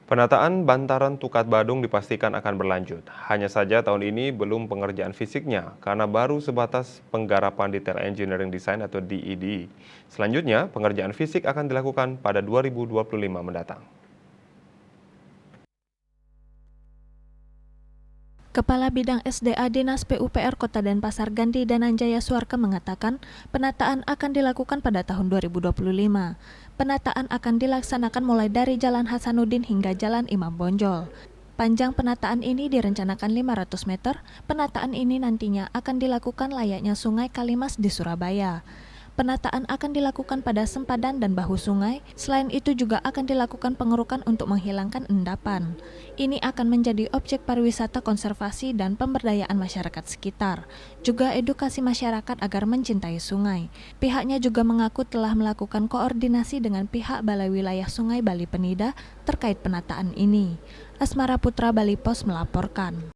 Penataan bantaran Tukat Badung dipastikan akan berlanjut. Hanya saja tahun ini belum pengerjaan fisiknya karena baru sebatas penggarapan detail engineering design atau DED. Selanjutnya, pengerjaan fisik akan dilakukan pada 2025 mendatang. Kepala Bidang SDA Dinas PUPR Kota Denpasar Gandhi Dananjaya Suarke mengatakan penataan akan dilakukan pada tahun 2025. Penataan akan dilaksanakan mulai dari Jalan Hasanuddin hingga Jalan Imam Bonjol. Panjang penataan ini direncanakan 500 meter. Penataan ini nantinya akan dilakukan layaknya Sungai Kalimas di Surabaya. Penataan akan dilakukan pada sempadan dan bahu sungai. Selain itu juga akan dilakukan pengerukan untuk menghilangkan endapan. Ini akan menjadi objek pariwisata konservasi dan pemberdayaan masyarakat sekitar. Juga edukasi masyarakat agar mencintai sungai. Pihaknya juga mengaku telah melakukan koordinasi dengan pihak Balai Wilayah Sungai Bali Penida terkait penataan ini. Asmara Putra Bali Pos melaporkan.